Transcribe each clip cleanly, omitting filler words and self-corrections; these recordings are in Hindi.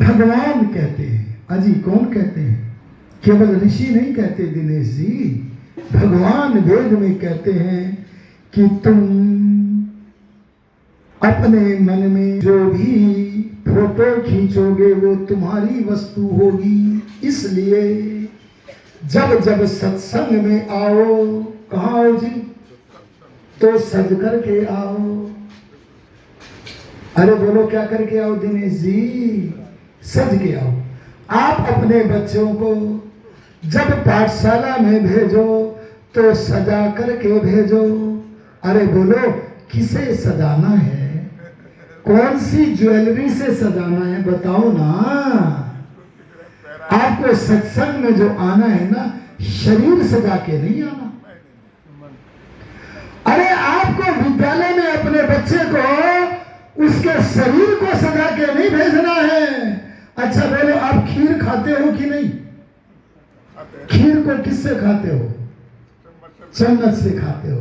भगवान कहते हैं। अजी कौन कहते हैं? केवल ऋषि नहीं कहते दिनेश जी, भगवान वेद में कहते हैं कि तुम अपने मन में जो भी फोटो खींचोगे वो तुम्हारी वस्तु होगी। इसलिए जब जब सत्संग में आओ, कहाँ आओ जी? तो सज करके आओ। अरे बोलो क्या करके आओ दिनेश जी? सज के आओ। आप अपने बच्चों को जब पाठशाला में भेजो तो सजा करके भेजो। अरे बोलो किसे सजाना है? कौन सी ज्वेलरी से सजाना है बताओ ना। आपको सत्संग में जो आना है ना, शरीर सजा के नहीं आना। अरे आपको विद्यालय में अपने बच्चे को उसके शरीर को सजा के नहीं भेजना है। अच्छा बोलो आप खीर खाते हो कि नहीं? खीर को किससे खाते हो? चम्मच से खाते हो।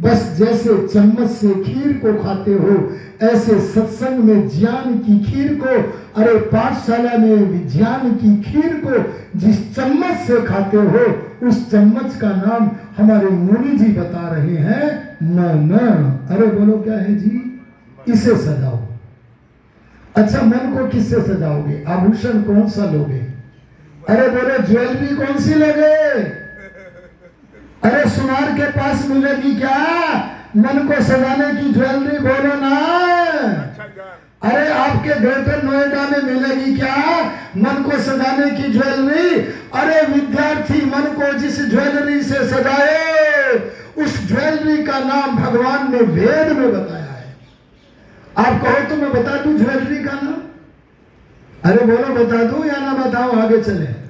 बस जैसे चम्मच से खीर को खाते हो, ऐसे सत्संग में ज्ञान की खीर को, अरे पाठशाला में ज्ञान की खीर को जिस चम्मच से खाते हो, उस चम्मच का नाम हमारे मुनि जी बता रहे हैं मन। अरे बोलो क्या है जी? इसे सजाओ। अच्छा मन को किससे सजाओगे? आभूषण कौन सा लोगे? अरे बोलो ज्वेलरी कौन सी लोगे? अरे सुनार के पास मिलेगी क्या मन को सजाने की ज्वेलरी? बोलो ना। अरे आपके ग्रेटर नोएडा में मिलेगी क्या मन को सजाने की ज्वेलरी? अरे विद्यार्थी मन को जिस ज्वेलरी से सजाए, उस ज्वेलरी का नाम भगवान ने वेद में बताया है। आप कहो तो मैं बता दूं ज्वेलरी का नाम? अरे बोलो बता दूं या ना बताओ? आगे चले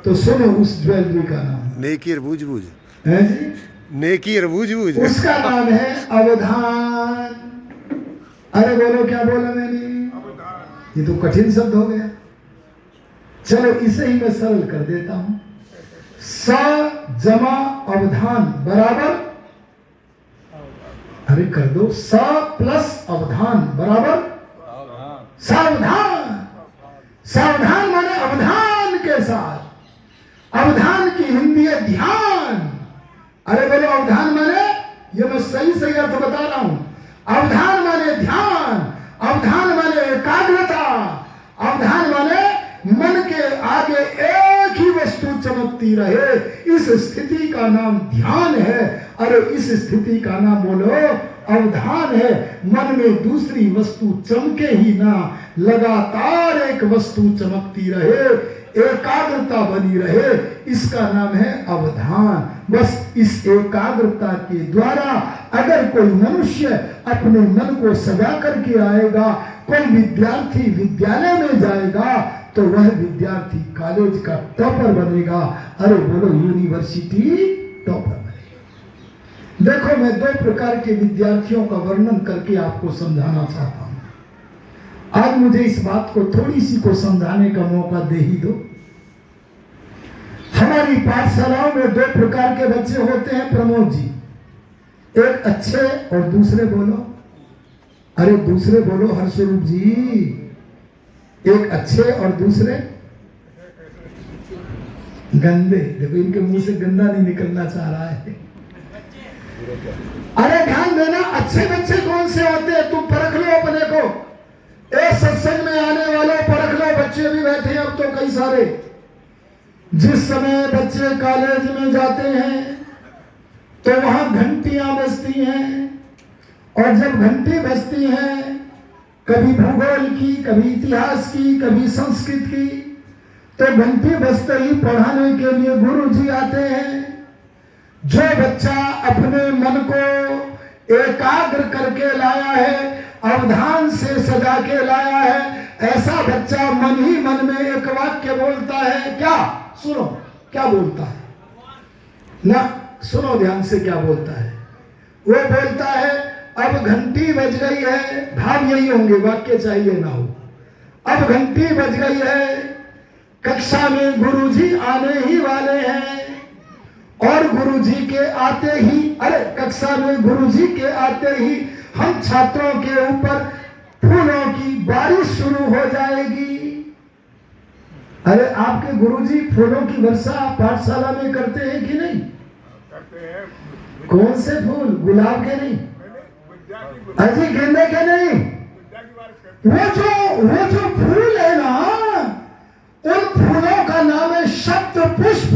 तो सुनो उस ज्वेलरी का नाम। नेकी और बूझ-बूझ है जी? नेकी और बूझ-बूझ उसका नाम है अवधान। अरे बोलो क्या बोला मैंने? ये तो कठिन शब्द हो गया। चलो इसे ही मैं सरल कर देता हूं। स जमा अवधान बराबर, अरे कर दो, स प्लस अवधान बराबर सावधान। सावधान माने अवधान के साथ। अवधान की हिंदी है ध्यान। अरे बोलो अवधान माने, ये मैं सही सही अर्थ बता रहा हूं। अवधान माने ध्यान, अवधान माने एकाग्रता, अवधान माने मन के आगे एक ही वस्तु चमकती रहे। इस स्थिति का नाम ध्यान है। अरे इस स्थिति का नाम बोलो अवधान है। मन में दूसरी वस्तु चमके ही ना, लगातार एक वस्तु चमकती रहे, एकाग्रता बनी रहे, इसका नाम है अवधान। बस इस एकाग्रता के द्वारा अगर कोई मनुष्य अपने मन को सजा करके आएगा, कोई विद्यार्थी विद्यालय में जाएगा, तो वह विद्यार्थी कॉलेज का टॉपर बनेगा। अरे बोलो यूनिवर्सिटी टॉपर बनेगा। देखो मैं दो प्रकार के विद्यार्थियों का वर्णन करके आपको समझाना चाहता हूं। आज मुझे इस बात को थोड़ी सी को समझाने का मौका दे ही दो। हमारी पाठशालाओं में दो प्रकार के बच्चे होते हैं प्रमोद जी, एक अच्छे और दूसरे बोलो, अरे दूसरे बोलो हर्षरूप जी, एक अच्छे और दूसरे गंदे। देखो इनके मुंह से गंदा नहीं निकलना चाह रहा है। अरे ध्यान देना, अच्छे बच्चे कौन से होते हैं तुम परख लो अपने को। एक सत्संग में आने वालों परख लो, बच्चे भी बैठे हैं अब तो कई सारे। जिस समय बच्चे कॉलेज में जाते हैं तो वहां घंटियां बजती हैं, और जब घंटी बजती हैं कभी भूगोल की, कभी इतिहास की, कभी संस्कृत की, तो घंटी बजते ही पढ़ाने के लिए गुरु जी आते हैं। जो बच्चा अपने मन को एकाग्र करके लाया है, अवधान से सजा के लाया है, ऐसा बच्चा मन ही मन में एक वाक्य बोलता है। क्या? सुनो क्या बोलता है ना, सुनो ध्यान से क्या बोलता है। वो बोलता है अब घंटी बज गई है, भाव यही होंगे, वाक्य चाहिए ना हो। अब घंटी बज गई है, कक्षा में गुरुजी आने ही वाले हैं, और गुरुजी के आते ही, अरे कक्षा में गुरुजी के आते ही हम छात्रों के ऊपर फूलों की बारिश शुरू हो जाएगी। अरे आपके गुरुजी फूलों की वर्षा पाठशाला में करते हैं कि नहीं? करते हैं। कौन से फूल? गुलाब के नहीं, अजी गेंदे के नहीं, वो जो फूल है ना, उन फूलों का नाम है शब्द पुष्प।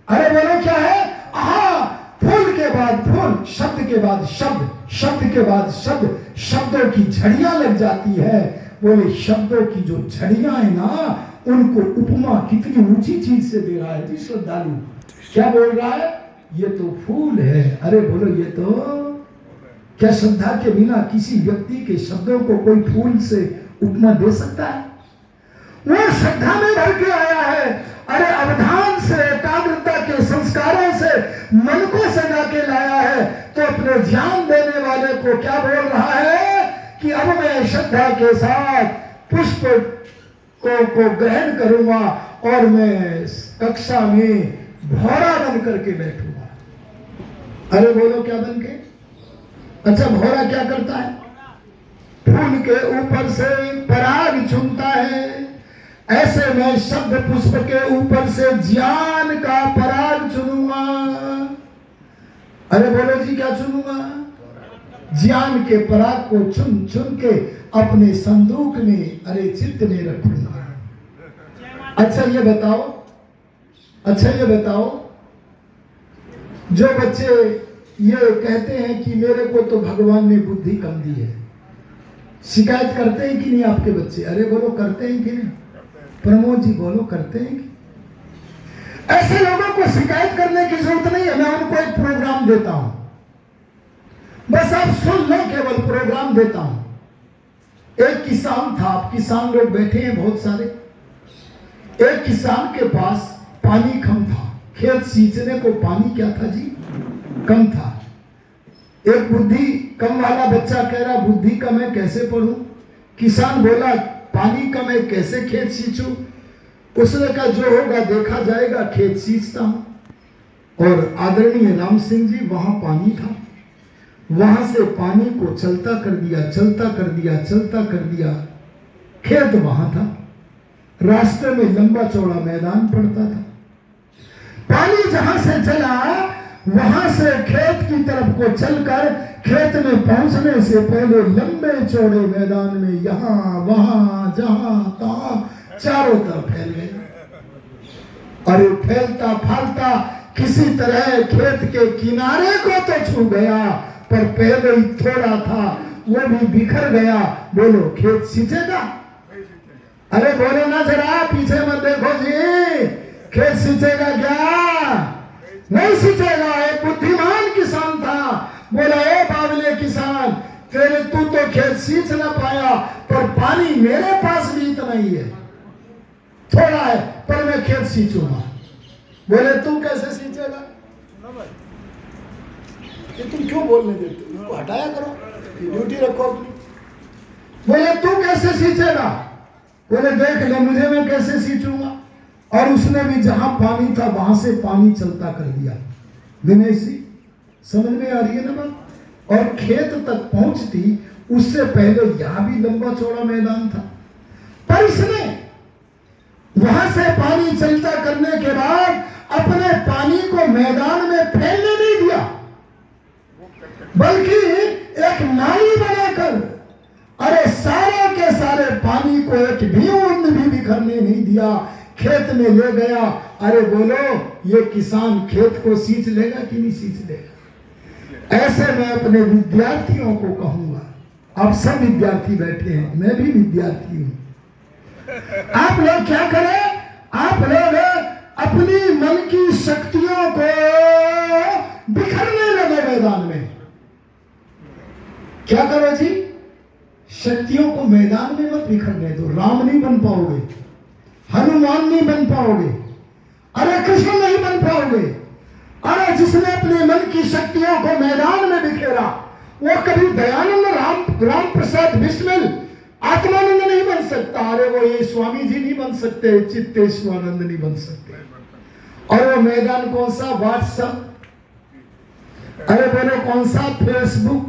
अरे बोलो क्या है? फूल के बाद फूल, शब्द के बाद शब्द, शब्द के बाद शब्द, शब्दों की झड़ियां लग जाती है। बोले शब्दों की जो झड़ियां है ना, उनको उपमा कितनी ऊंची चीज से दे रहा है जी श्रद्धालु। क्या बोल रहा है? ये तो फूल है। अरे बोलो ये तो, क्या श्रद्धा के बिना किसी व्यक्ति के शब्दों को कोई फूल से उपमा दे सकता है? वो श्रद्धा में भर के आया है। अरे अवधान से, एकाग्रता के संस्कारों से मन को सजा के लाया है। तो अपने ध्यान देने वाले को क्या बोल रहा है कि अब मैं श्रद्धा के साथ पुष्प को ग्रहण करूंगा और मैं कक्षा में भौरा बन करके बैठूंगा। अरे बोलो क्या बन के? अच्छा भौरा क्या करता है? फूल के ऊपर से पराग चुनता है। ऐसे मैं शब्द पुष्प के ऊपर से ज्ञान का पराग चुनूंगा। अरे बोलो जी क्या चुनूंगा? ज्ञान के पराग को चुन चुन के अपने संदूक में, अरे चित्त में रखूंगा। अच्छा ये बताओ, जो बच्चे ये कहते हैं कि मेरे को तो भगवान ने बुद्धि कम दी है, शिकायत करते हैं कि नहीं आपके बच्चे? अरे बोलो करते हैं कि नहीं? प्रमोद जी बोलो करते हैं कि? ऐसे लोगों को शिकायत करने की जरूरत नहीं है। मैं उनको एक प्रोग्राम देता हूं, बस आप सुन लो, केवल प्रोग्राम देता हूं। एक किसान था, किसान लोग बैठे हैं बहुत सारे। एक किसान के पास पानी कम था, खेत सींचने को पानी क्या था जी? कम था। एक बुद्धि कम वाला बच्चा कह रहा बुद्धि कम है, कैसे पढ़ूं? किसान बोला पानी कम है, कैसे खेत सींचूं? उसने कहा जो होगा देखा जाएगा, खेत सींचता हूं। और आदरणीय राम सिंह जी, वहां पानी था, वहां से पानी को चलता कर दिया, खेत वहां था। रास्ते में लंबा चौड़ा मैदान पड़ता था। पानी जहां से चला, वहां से खेत की तरफ को चलकर खेत में पहुंचने से पहले लंबे चौड़े मैदान में यहां वहां जहां तहां चारों तरफ फैल गए। और फैलता फैलता किसी तरह खेत के किनारे को तो छू गया, पर पहले ही थोड़ा था, वो भी बिखर गया। बोलो खेत सींचेगा? अरे बोलो ना जरा, पीछे मत देखो जी, खेत सींचेगा क्या? नहीं सींचेगा। एक बुद्धिमान किसान था, बोला ए बावले किसान, तेरे तू तो खेत सींच ना पाया, पर पानी मेरे पास भी इतना ही है, थोड़ा है, पर मैं खेत सींचूंगा। बोले तू कैसे सींचेगा? तुम क्यों बोलने देते हो? हटाया करो, ड्यूटी रखो अपनी। बोले तू कैसे सींचेगा? बोले देख ले मुझे, मैं कैसे सींचूंगा। और उसने भी जहां पानी था वहां से पानी चलता कर दिया। विनय जी समझ में आ रही है ना बात? और खेत तक पहुंचती उससे पहले यहां भी लंबा चौड़ा मैदान था, पर इसने वहां से पानी चलता करने के बाद अपने पानी को मैदान में फैलने नहीं दिया, बल्कि एक नाली बनाकर, अरे सारे के सारे पानी को एक बूंद भी बिखरने नहीं दिया, खेत में ले गया। अरे बोलो ये किसान खेत को सींच लेगा कि नहीं सींच लेगा? ऐसे मैं अपने विद्यार्थियों को कहूंगा, आप सब विद्यार्थी बैठे हैं, मैं भी विद्यार्थी हूं। आप लोग क्या करें? आप लोग अपनी मन की शक्तियों को बिखरने लगे मैदान में। क्या करो जी? शक्तियों को मैदान में मत बिखरने दो। राम नहीं बन पाओगे, हनुमान नहीं बन पाओगे, अरे कृष्ण नहीं बन पाओगे। अरे जिसने अपने मन की शक्तियों को मैदान में बिखेरा, वो कभी दयानंद राम प्रसाद बिस्मिल आत्मानंद नहीं बन सकता। अरे वो ये स्वामी जी नहीं बन सकते, चित्तेश्वरानंद नहीं बन सकते। और वो मैदान कौन सा? व्हाट्सएप। अरे बोले कौन सा? फेसबुक।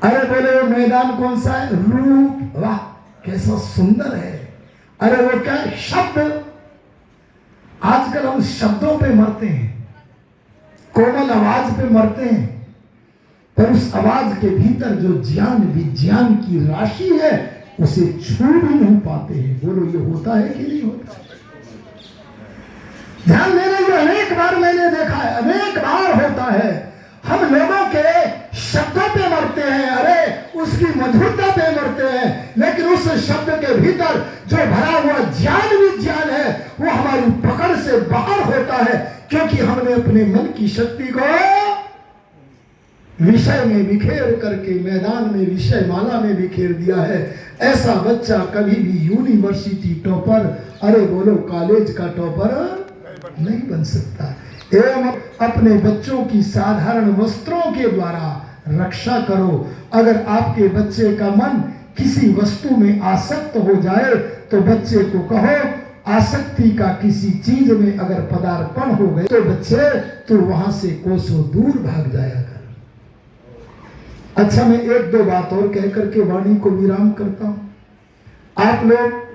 अरे बोले वो मैदान कौन सा है? रूप। वाह कैसा सुंदर है। अरे वो क्या शब्द, आजकल हम शब्दों पे मरते हैं, कोमल आवाज पे मरते हैं, पर उस आवाज के भीतर जो ज्ञान विज्ञान की राशि है उसे छू भी नहीं पाते हैं। बोलो ये होता है कि नहीं होता? ध्यान देना, ये अनेक बार मैंने देखा है, अनेक बार होता है। हम लोगों के शब्दों पे मरते हैं, अरे उसकी मधुरता पे मरते हैं, लेकिन उस शब्द के भीतर जो भरा हुआ ज्ञान विज्ञान है वो हमारी पकड़ से बाहर होता है, क्योंकि हमने अपने मन की शक्ति को विषय में बिखेर करके मैदान में विषय माला में बिखेर दिया है। ऐसा बच्चा कभी भी यूनिवर्सिटी टॉपर, अरे बोलो कॉलेज का टॉपर नहीं बन सकता। एवं अपने बच्चों की साधारण वस्त्रों के द्वारा रक्षा करो। अगर आपके बच्चे का मन किसी वस्तु में आसक्त हो जाए तो बच्चे को कहो, आसक्ति का किसी चीज में अगर पदार्पण हो गए तो बच्चे तू वहां से कोसों दूर भाग जाया कर। अच्छा, मैं एक दो बात और कह करके वाणी को विराम करता हूं। आप लोग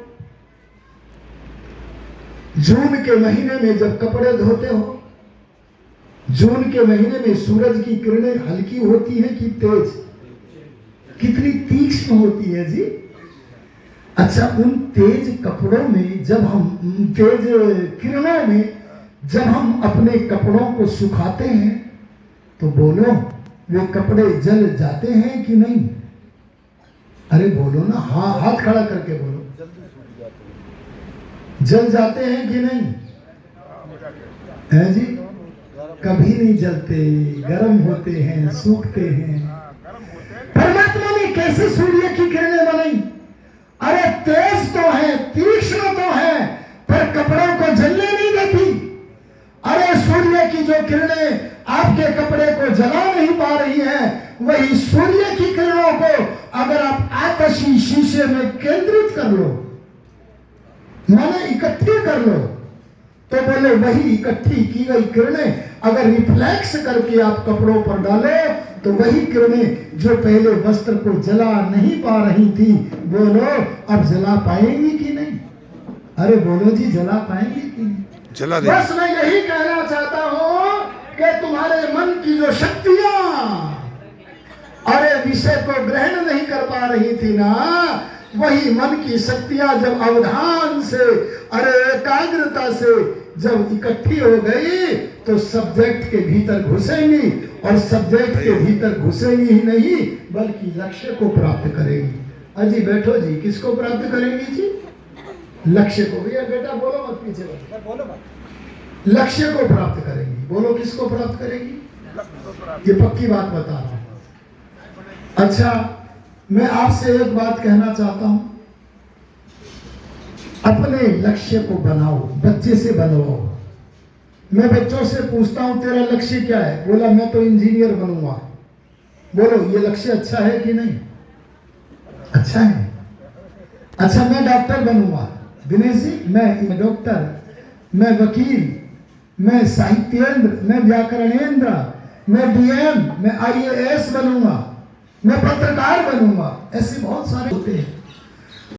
जून के महीने में जब कपड़े धोते हो, जून के महीने में सूरज की किरणें हल्की होती हैं कि तेज? कितनी तीक्ष्ण होती है जी। अच्छा, उन तेज कपड़ों में जब हम, तेज किरणों में जब हम अपने कपड़ों को सुखाते हैं तो बोलो वे कपड़े जल जाते हैं कि नहीं? अरे बोलो ना, हाँ हाथ खड़ा करके बोलो। जल जाते हैं कि नहीं? है जी? कभी नहीं जलते, गर्म होते हैं, सूखते हैं। परमात्मा ने कैसे सूर्य की किरणें बनाई? अरे तेज तो है, तीक्ष्ण तो है, पर कपड़ों को जलने नहीं देती। अरे सूर्य की जो किरणें आपके कपड़े को जला नहीं पा रही हैं, वही सूर्य की किरणों को अगर आप आतशी शीशे में केंद्रित कर लो, माने इकट्ठी कर लो, तो बोले वही इकट्ठी की गई किरणें अगर रिफ्लेक्स करके आप कपड़ों पर डाले तो वही किरणें जो पहले वस्त्र को जला नहीं पा रही थी, बोलो अब जला पाएंगी कि नहीं? अरे बोलो जी, जला पाएंगी कि नहीं? जला दे। बस मैं यही कहना चाहता हूं कि तुम्हारे मन की जो शक्तियां अरे विषय को ग्रहण नहीं कर पा रही थी ना, वही मन की शक्तियां जब अवधान से, अरे एकाग्रता से जब इकट्ठी हो गई तो सब्जेक्ट के भीतर घुसेंगी, और सब्जेक्ट के भीतर घुसेंगी ही नहीं बल्कि लक्ष्य को प्राप्त करेंगी। अजी बैठो जी, किसको प्राप्त करेंगी जी? लक्ष्य को। भैया बेटा बोलो मत, पीछे बोलो मत। लक्ष्य को प्राप्त करेंगी। बोलो किसको प्राप्त करेंगी? ये पक्की बात बता रहा हूं। अच्छा, मैं आपसे एक बात कहना चाहता हूं, अपने लक्ष्य को बनाओ, बच्चे से बनवाओ। मैं बच्चों से पूछता हूं तेरा लक्ष्य क्या है? बोला मैं तो इंजीनियर बनूंगा। बोलो ये लक्ष्य अच्छा है कि नहीं? अच्छा है। अच्छा, मैं डॉक्टर बनूंगा। दिनेश जी, मैं डॉक्टर, मैं वकील, मैं साहित्येंद्र, मैं व्याकरणेंद्र, मैं डीएम, मैं आईएएस बनूंगा, मैं पत्रकार बनूंगा। ऐसे बहुत सारे होते हैं।